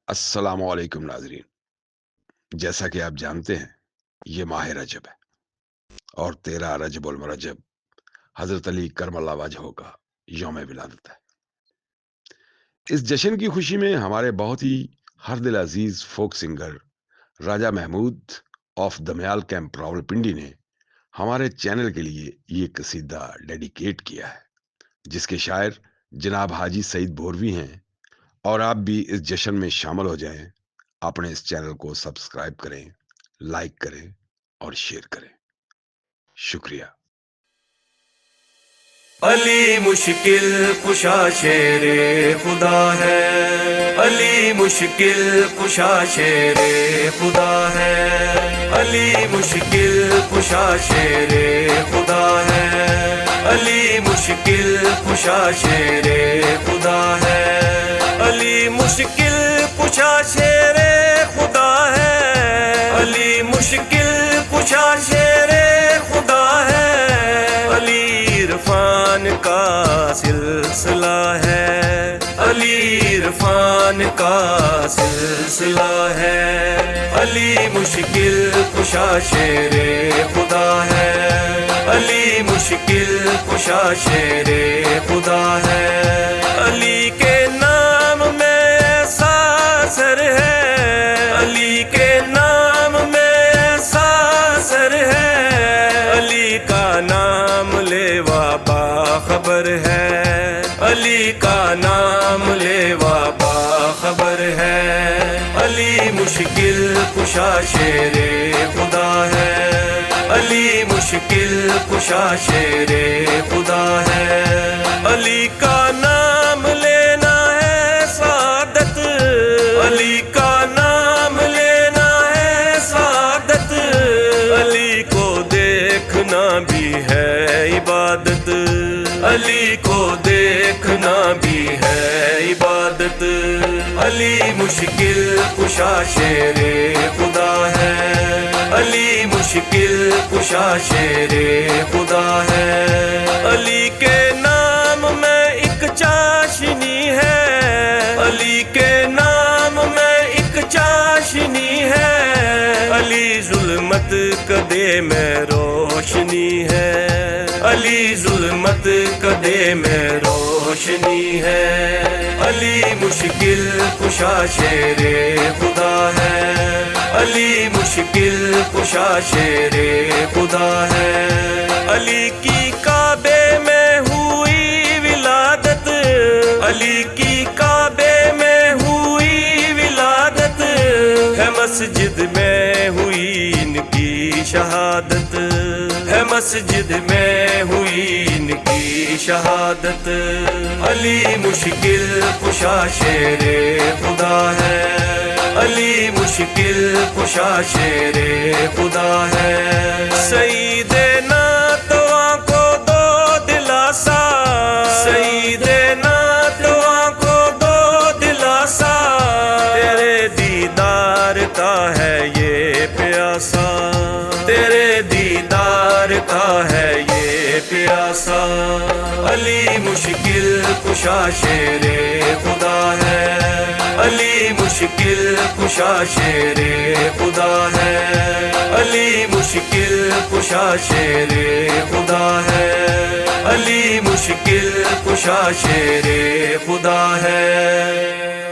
السلام علیکم ناظرین، جیسا کہ آپ جانتے ہیں یہ ماہ رجب ہے اور 13 رجب المرجب حضرت علی کرم اللہ وجہہ کا یوم ولادت ہے۔ اس جشن کی خوشی میں ہمارے بہت ہی ہر دل عزیز folk singer Raja Mahmood of Dhamial camp Rawalpindi نے ہمارے چینل کے لیے یہ قصیدہ ڈیڈیکیٹ کیا ہے، جس کے شاعر جناب حاجی سعید بوروی ہیں، اور آپ بھی اس جشن میں شامل ہو جائیں۔ اپنے اس چینل کو سبسکرائب کریں، لائک کریں اور شیئر کریں۔ شکریہ۔ علی مشکل کشا شیر خدا ہے، علی مشکل کشا شیر خدا ہے، علی مشکل کشا شیر خدا ہے، علی مشکل کشا شیر خدا ہے، علی مشکل کشا شیر خدا ہے، علی مشکل کشا شیر خدا ہے، علی عرفان کا سلسلہ ہے، علی عرفان کا سلسلہ ہے، علی مشکل کشا شیر خدا ہے، علی مشکل کشا شیر خدا ہے، علی کے نام میں ایسا اثر ہے، علی کے نام میں ایسا اثر ہے، علی کا نام لیوا باخبر ہے، علی کا نام لیوا باخبر ہے، علی مشکل کشا شیر خدا ہے، علی مشکل کشا شیر خدا ہے، علی کا نام لینا ہے سعادت، علی کا نام لینا ہے سعادت، علی کو دیکھنا بھی ہے عبادت، علی کو دیکھنا بھی ہے عبادت، علی مشکل کشا شیر خدا ہے، علی مشکل کشا شیر خدا ہے، علی کے نام میں ایک چاشنی ہے، علی کے نام میں ایک چاشنی ہے، علی ظلمت کدے میں روشنی ہے، علی ظلمت کدے میں روشنی ہے، علی مشکل کشا شیر خدا ہے، علی مشکل کشا شیر خدا ہے، علی کی کعبے میں ہوئی ولادت، علی کی کعبے میں ہوئی ولادت، ہے مسجد میں ہوئی ان کی شہادت، ہے مسجد میں ہوئی ان کی شہادت، علی مشکل کشا شیر خدا ہے، علی مشکل کشا شیر خدا ہے، سیدنا دعا کو دو دلاسا، سیدنا دعا کو دو دلاسا، تیرے دیدار کا ہے یہ پیاسا، تیرے دیدار کا ہے یہ پیاسا، علی مشکل کشا شیر خدا ہے، علی مشکل کشا شیر خدا ہے، علی مشکل کشا شیر خدا ہے، علی مشکل کشا شیر خدا ہے۔